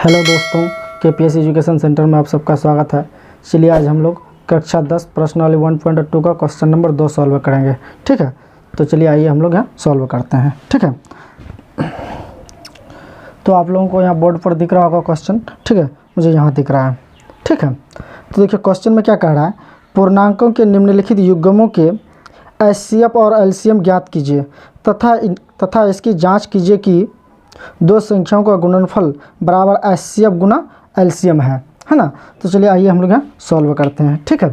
Hello दोस्तों, KPS education centre में आप सबका स्वागत है। चलिए आज हम लोग कक्षा 10 प्रश्नावली 1.2 का क्वेश्चन नंबर 2 सॉल्व करेंगे। ठीक है, तो चलिए आइए हम लोग यहाँ सॉल्व करते हैं। ठीक है, तो आप लोगों को यहाँ बोर्ड पर दिख रहा होगा क्वेश्चन। ठीक है, मुझे यहाँ दिख रहा है। ठीक है, तो देखिए क्वेश्चन में क्या कह रहा है, पूर्णांकों के निम्नलिखित युग्मों के HCF और LCM ज्ञात कीजिए तथा इसकी जाँच कीजिए कि दो संख्याओं का गुणनफल बराबर HCF गुना LCM है ना। तो चलिए आइए हम लोग यहाँ सॉल्व करते हैं। ठीक है,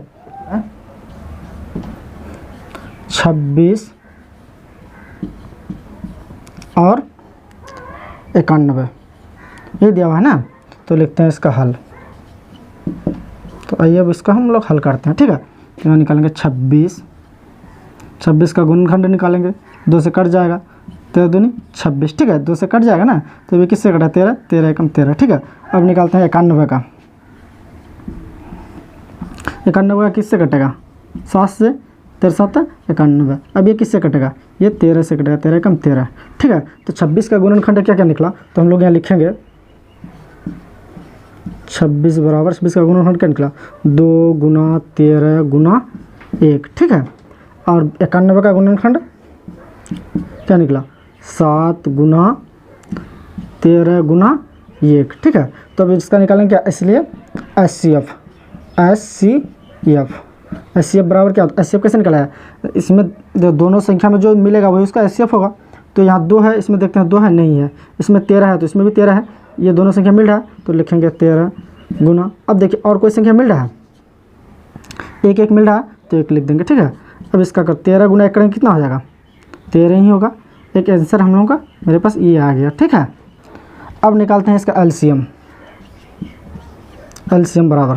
26 और 91 ये दिया हुआ है ना, तो लिखते हैं इसका हल। तो आइए अब इसका हम लोग हल करते हैं। ठीक है, तो यहाँ निकालेंगे 26 का गुणनखंड निकालेंगे, 2 से कट जाएगा, 13 दूनी 26। ठीक है, 2 से कट जाएगा ना, तो ये किससे कटा, 13 एकम 13। ठीक है, अब निकालते हैं 91 का। 91 का किससे कटेगा, 7 से 13 7 91। अब ये किससे कटेगा, ये 13 से कटेगा, 13 एकम 13। ठीक है, तो 26 का गुणनखंड क्या क्या निकला, तो हम लोग यहाँ लिखेंगे 26 बराबर 26 का गुणनखंड क्या निकला, 2 गुना 13 गुना 1। ठीक है, और 91 का गुणनखंड क्या निकला, 7 गुना 13 गुना 1। ठीक है, तो अब इसका निकालेंगे क्या, इसलिए HCF बराबर क्या होता है, HCF कैसे निकला है, इसमें दोनों संख्या में जो मिलेगा वही उसका HCF होगा। तो यहाँ 2 है, इसमें देखते हैं 2 है, नहीं है, इसमें 13 है, तो इसमें भी 13 है, ये दोनों संख्या मिल रहा है, तो लिखेंगे 13 गुना। अब देखिए और कोई संख्या मिल रहा है, एक मिल रहा है, तो 1 लिख देंगे। ठीक है, अब इसका कर 13 गुना 1 करेंगे, कितना हो जाएगा, 13 ही होगा। एक आंसर हम लोगों का मेरे पास ये आ गया। ठीक है, अब निकालते हैं इसका LCM बराबर,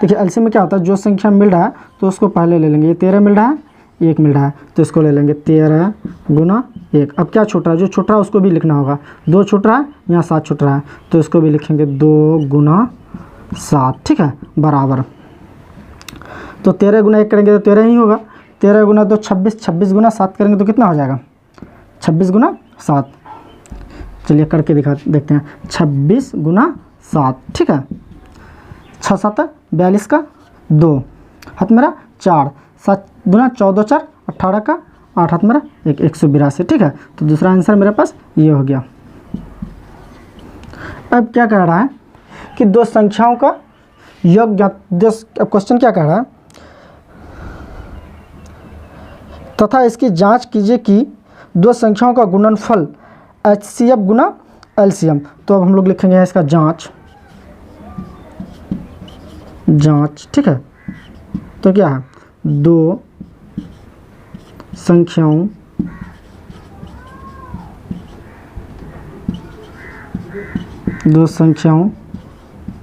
देखिए LCM में क्या होता है, जो संख्या मिल रहा है तो उसको पहले ले लेंगे। ये 13 मिल रहा है, 1 मिल रहा है, तो इसको ले लेंगे 13 गुना 1। अब क्या छूट रहा है, जो छूट रहा है उसको भी लिखना होगा। 2 छूट रहा है, यहाँ 7 छूट रहा है, तो इसको भी लिखेंगे 2 गुना 7। ठीक है, बराबर, तो 13 गुना 1 करेंगे तो 13 ही होगा, 13 गुना 2 26, 26 गुना 7 करेंगे तो कितना हो जाएगा, 26 गुना 7। चलिए करके देखते हैं, 26 गुना 7। ठीक है, 6 7 42 का 2 हाथ मेरा 4, 7 गुना 14 4 18 का 8 हाथ मेरा 1 182। ठीक है, तो दूसरा आंसर मेरे पास ये हो गया। अब क्या कह रहा है कि दो संख्याओं का योग ज्ञात, क्वेश्चन क्या कह रहा है, तथा इसकी जांच कीजिए कि दो संख्याओं का गुणनफल HCF गुना LCM। तो अब हम लोग लिखेंगे इसका जांच। ठीक है, तो क्या है, दो संख्याओं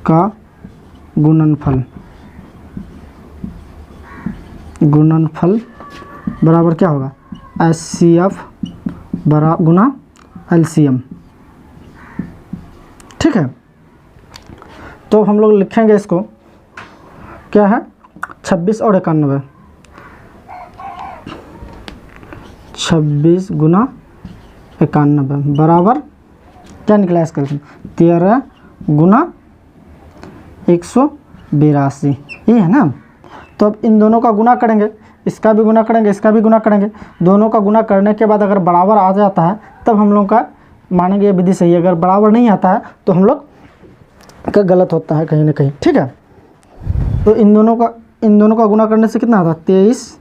का गुणनफल बराबर क्या होगा, HCF गुना LCM। ठीक है, तो हम लोग लिखेंगे इसको क्या है, 26 और 91, 26 गुना 91 बराबर क्या निकला इसका, 13 गुना 182, ये है ना। तो अब इन दोनों का गुना करेंगे, इसका भी गुना करेंगे, इसका भी गुना करेंगे। दोनों का गुना करने के बाद अगर बराबर आ जाता है तब हम लोग का मानेंगे ये विधि सही है, अगर बराबर नहीं आता है तो हम लोग का गलत होता है कहीं ना कहीं। ठीक है, तो इन दोनों का गुना करने से कितना आता है, 23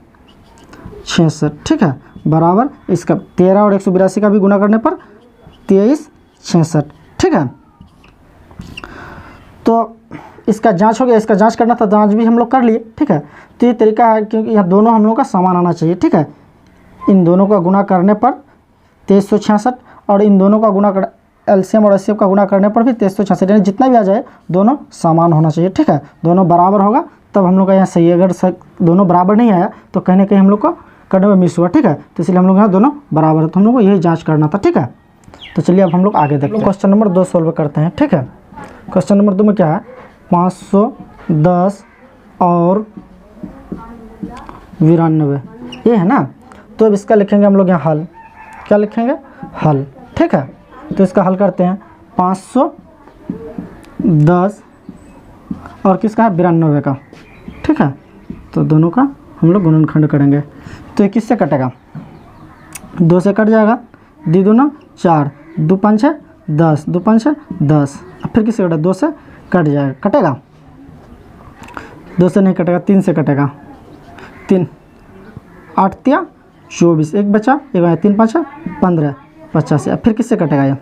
66। ठीक है, बराबर इसका 13 और 182 का भी गुना करने पर 23 66। ठीक है, तो इसका जांच हो गया, इसका जांच करना था, जांच भी हम लोग कर लिए। ठीक है, तो ये तरीका है, क्योंकि यहाँ दोनों हम लोग का समान आना चाहिए। ठीक है, इन दोनों का गुना करने पर 2366 और इन दोनों का गुना कर LCM और HCF का गुना करने पर भी 2366, यानी जितना भी आ जाए दोनों समान होना चाहिए। ठीक है, दोनों बराबर होगा तब हम लोग का यहाँ सही है। अगर दोनों बराबर नहीं आया तो कहीं ना कहीं हम लोग को करने में मिस हुआ। ठीक है, तो इसलिए हम लोग यहाँ दोनों बराबर है, तो हम लोग को यही जाँच करना था। ठीक है, तो चलिए अब हम लोग आगे देखते हैं, क्वेश्चन नंबर 2 सॉल्व करते हैं। ठीक है, क्वेश्चन नंबर 2 में क्या है, 510 और 92 ये है ना। तो अब इसका लिखेंगे हम लोग यहाँ हल, क्या लिखेंगे, हल। ठीक है, तो इसका हल करते हैं। 510 10 और किसका है 92 का, ठीक है। तो दोनों का हम लोग गुणनखंड करेंगे। तो ये किससे कटेगा, 2 से कट जाएगा, दी दूना 4, 2 5 10, 2 5 10। अब फिर किससे कटेगा, 2 से कट जाएगा, कटेगा 2 से नहीं कटेगा, 3 से कटेगा, 3 8 तिया 24, एक बचा, एक बचा, 3 5 15 85। अब फिर किससे कटेगा, ये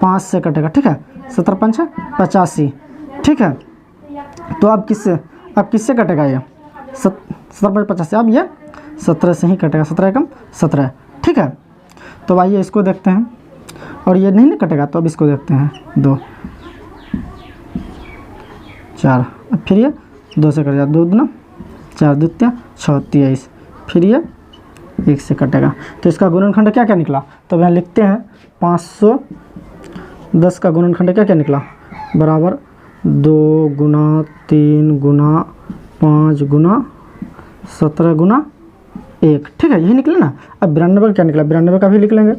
5 से कटेगा, ठीक है। 17 5 85, ठीक है। तो अब किससे कटेगा ये 17 5 85, अब ये 17 से ही कटेगा, 17 एकम 17, ठीक है। तो आइए इसको देखते हैं, और ये नहीं कटेगा तो अब इसको देखते हैं, 2 4, अब फिर ये 2 से कट जाएगा, 2 दूना 4, 2 तिया 6 23, फिर ये 1 से कटेगा। तो इसका गुणनखंड क्या क्या निकला, तो यहाँ लिखते हैं 510 का गुणनखंड क्या क्या निकला, बराबर 2 गुना 3 गुना 5 गुना 17 गुना 1, ठीक है, यही निकला ना। अब 92 का क्या निकला, 92 का भी लिख लेंगे।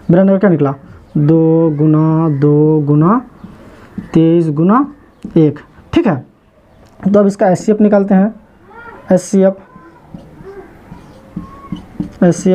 92 क्या निकला, 2 गुना 2 गुना 23 गुना 1, ठीक है। तो अब इसका HCF निकालते हैं। HCF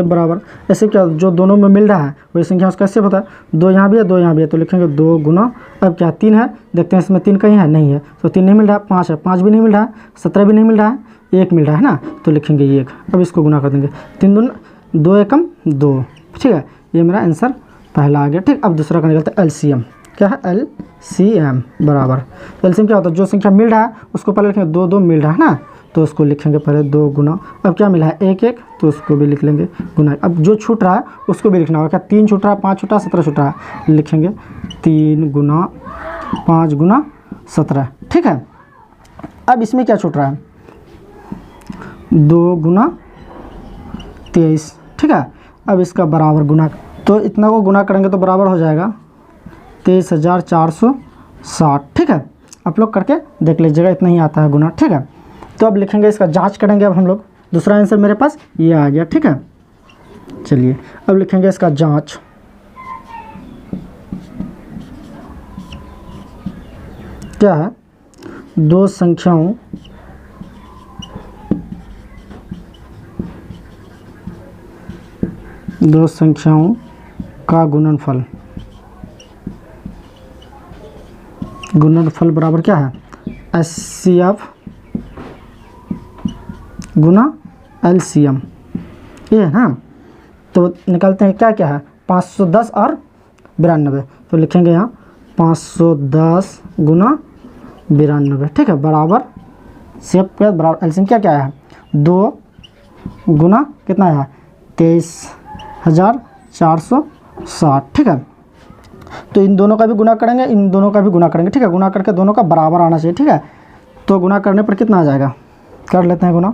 बराबर, ऐसे क्या जो दोनों में मिल रहा है वही संख्या उसका HCF होता है। 2 यहाँ भी है, 2 यहाँ भी है, तो लिखेंगे 2 गुना, अब क्या 3 है, देखते हैं इसमें 3 कहीं है, नहीं है, तो 3 नहीं मिल रहा है, 5 है, 5 भी नहीं मिल रहा है, 17 भी नहीं मिल रहा है, 1 मिल रहा है ना, तो लिखेंगे 1। अब इसको गुना कर देंगे, 3 दूना 2 एकम 2, ठीक है। ये मेरा आंसर पहला आ गया, ठीक। अब दूसरा का निकलता है LCM, क्या है LCM बराबर, LCM क्या होता है, जो संख्या मिल रहा है उसको पहले लिखेंगे, 2 2 मिल रहा है ना, तो उसको लिखेंगे पहले 2 गुना, अब क्या मिला है 1 1, तो उसको भी लिख लेंगे गुना। अब जो छूट रहा है उसको भी लिखना होगा, क्या 3 छूट रहा है, 5 छूट रहा है, 17 छूट रहा है, लिखेंगे 3 गुना 5 गुना 17, ठीक है। अब इसमें क्या छूट रहा है, 2 गुना 23, ठीक है। अब इसका बराबर गुना, तो इतना को गुना करेंगे तो बराबर हो जाएगा 23,460, ठीक है। आप लोग करके देख लीजिएगा, इतना ही आता है गुना, ठीक है। तो अब लिखेंगे, इसका जांच करेंगे। अब हम लोग दूसरा आंसर मेरे पास ये आ गया, ठीक है। चलिए अब लिखेंगे इसका जांच। क्या है, दो संख्याओं का गुणनफल बराबर क्या है, HCF गुना LCM, ये है ना। तो निकालते हैं, क्या क्या है, 510 और 92, तो लिखेंगे यहाँ 510 गुना 92, ठीक है, बराबर CF के बराबर LCM क्या क्या है, 2 गुना कितना है 23,460, ठीक है। तो इन दोनों का भी गुना करेंगे, इन दोनों का भी गुना करेंगे, ठीक है। गुना करके दोनों का बराबर आना चाहिए, ठीक है। तो गुना करने पर कितना आ जाएगा, कर लेते हैं गुना,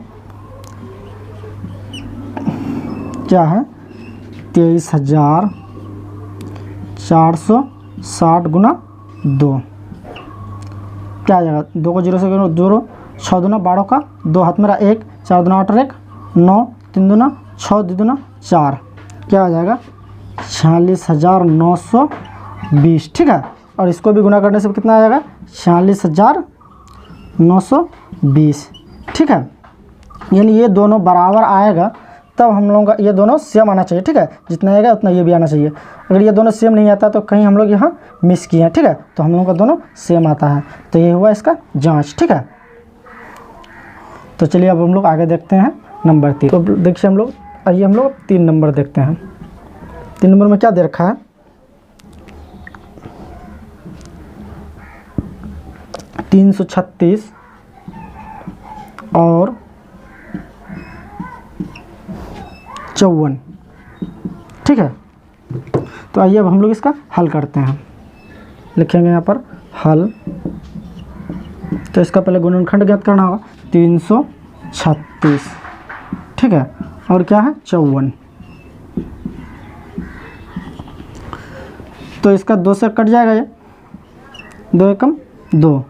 क्या है 23,460 गुना 2, क्या आ जाएगा, 2 को 0 से करो 0, 6 दूना 12 का 2 हाथ मेरा 1, 4 दूना 8 और 1 9, 3 दूना 6, 2 दूना 4, क्या आ जाएगा 46,920, ठीक है। और इसको भी गुना करने से कितना आ जाएगा 46,920, ठीक है। यानी ये दोनों बराबर आएगा तब हम लोगों का ये दोनों सेम आना चाहिए, ठीक है। जितना आएगा उतना ये भी आना चाहिए। अगर ये दोनों सेम नहीं आता तो कहीं हम लोग यहाँ मिस किए हैं, ठीक है। तो हम लोगों का दोनों सेम आता है, तो ये हुआ इसका जांच, ठीक है। तो चलिए अब हम लोग आगे देखते हैं नंबर 3। तो देखिए हम लोग, आइए हम लोग 3 नंबर देखते हैं। 3 नंबर में क्या दे रखा है, 336 और 54, ठीक है। तो आइए अब हम लोग इसका हल करते हैं। लिखेंगे यहाँ पर हल, तो इसका पहले गुणनखंड ज्ञात करना होगा, 336, ठीक है, और क्या है 54। तो इसका 2 से कट जाएगा, ये 2 एकम 2,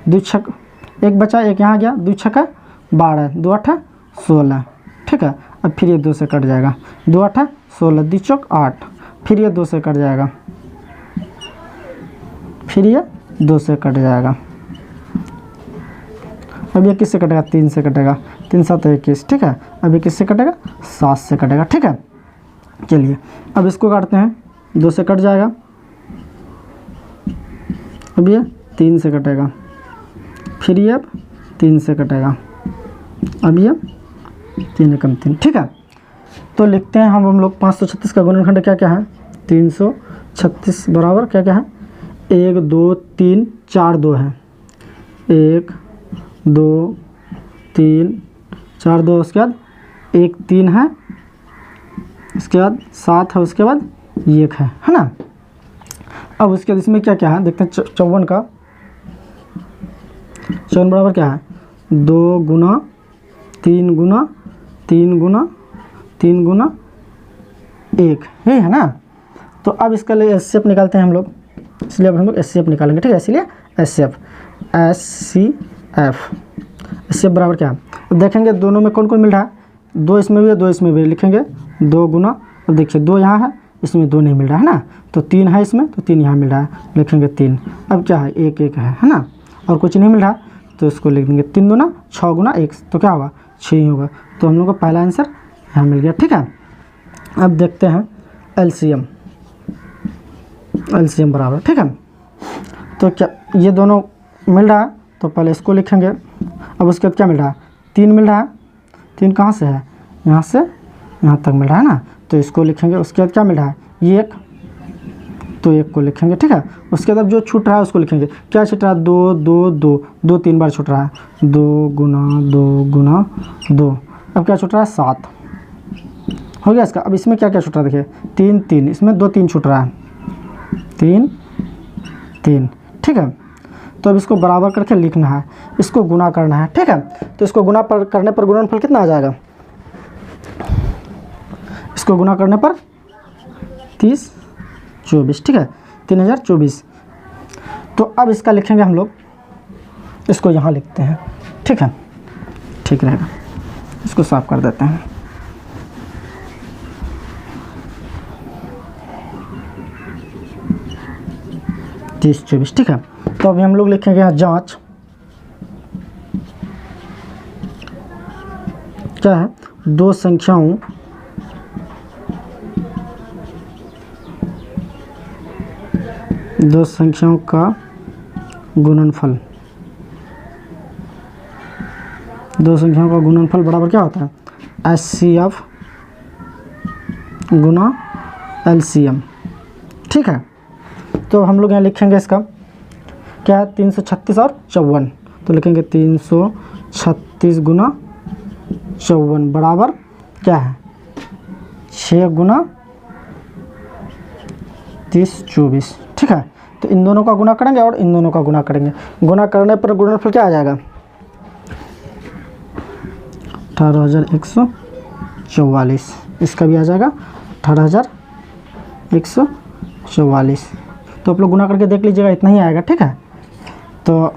2 छक 1 बचा, 1 यहाँ गया, 2 छक्का 12, 2 8 16, ठीक है। अब फिर ये 2 से कट जाएगा, 2 8 16, 2 चौक 8, फिर ये 2 से कट जाएगा, फिर ये 2 से कट जाएगा। अब ये किससे कटेगा? 3 से कटेगा, 3 7 21, ठीक है। अब ये किससे कटेगा? 7 से कटेगा, ठीक है। चलिए अब इसको काटते हैं, 2 से कट जाएगा। अब ये 3 से कटेगा, फिर ये अब 3 से कटेगा, अब ये 3 एकम 3, ठीक है। तो लिखते हैं हम लोग 536 का गुणनखंड क्या क्या है? 336 बराबर क्या क्या है? 1 2 3 4 2 है, 1 2 3 4 2, उसके बाद 1 3 है, उसके बाद 7 है, उसके बाद 1 है ना। अब उसके बाद इसमें क्या क्या है देखते हैं। 54 का 54 बराबर क्या है? 2 गुना 3 गुना 3 गुना 3 गुना 1 है ना। तो अब इसका लिए एचसीएफ निकालते हैं हम लोग, इसलिए अब हम लोग एचसीएफ निकालेंगे, ठीक है। इसलिए एचसीएफ बराबर क्या है? अब देखेंगे दोनों में कौन कौन मिल रहा है। 2 इसमें भी है, 2 इसमें भी है, लिखेंगे 2 गुना, अब देखिए 2 यहाँ है, इसमें 2 नहीं मिल रहा है ना, तो 3 है इसमें, तो 3 यहाँ मिल रहा है, लिखेंगे 3। अब क्या है? 1 1 है ना, और कुछ नहीं मिल रहा तो इसको लिख देंगे 3 दूना 6 गुना 1, तो क्या होगा? 6 ही होगा। तो हम लोग का पहला आंसर यहाँ मिल गया, ठीक है। अब देखते हैं एलसीएम बराबर, ठीक है। तो क्या ये दोनों मिल रहा है, तो पहले इसको लिखेंगे। अब उसके बाद क्या मिल रहा है? 3 मिल रहा है, 3 कहाँ से है? यहाँ से यहाँ तक मिल रहा है ना, तो इसको लिखेंगे। उसके बाद क्या मिल रहा है? ये 1, तो 1 को लिखेंगे, ठीक है। उसके बाद जो छूट रहा है उसको लिखेंगे। क्या छूट रहा है? 2 2 2 2 3 बार छूट रहा है, 2 गुना 2। अब क्या छूट रहा है? 7 हो गया इसका। अब इसमें क्या क्या छूट रहा है? देखिए 3 3, इसमें 2 3 छूट रहा है, 3 3, ठीक है। तो अब इसको बराबर करके लिखना है, इसको गुना करना है, ठीक है। तो इसको गुना करने पर गुणनफल कितना आ जाएगा? इसको गुना करने पर 30 24, ठीक है, 3024। तो अब इसका लिखेंगे हम लोग, इसको यहाँ लिखते हैं, ठीक है, ठीक रहेगा। इसको साफ कर देते हैं। तीस 24, ठीक है। तो अभी हम लोग लिखेंगे यहाँ जांच क्या है? दो संख्याओं का गुणनफल, दो संख्याओं का गुणनफल बराबर क्या होता है? एचसीएफ गुना एलसीएम, ठीक है। तो हम लोग यहाँ लिखेंगे इसका क्या है? 336 और 54, तो लिखेंगे 336 गुना 54 बराबर क्या है? 6 गुना 30 24, ठीक है। तो इन दोनों का गुना करेंगे और इन दोनों का गुना करेंगे। गुना करने पर गुणनफल क्या आ जाएगा? 18,144, इसका भी आ जाएगा 18,144। तो आप लोग गुना करके देख लीजिएगा, इतना ही आएगा, ठीक है। तो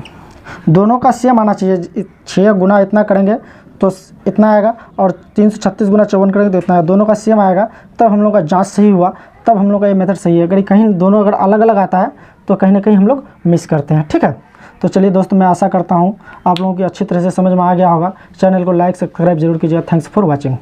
दोनों का सेम आना चाहिए। 6 गुना इतना करेंगे तो इतना आएगा, और 336 गुना 54 करेंगे तो इतना आएगा। दोनों का सेम आएगा, तब हम लोग का जांच सही हुआ, तब हम लोग का ये मेथड सही है। अगर कहीं दोनों अगर अलग अलग आता है तो कहीं ना कहीं हम लोग मिस करते हैं, ठीक है। तो चलिए दोस्तों, मैं आशा करता हूँ आप लोगों की अच्छी तरह से समझ में आ गया होगा। चैनल को लाइक सब्सक्राइब जरूर कीजिएगा। Thanks for watching.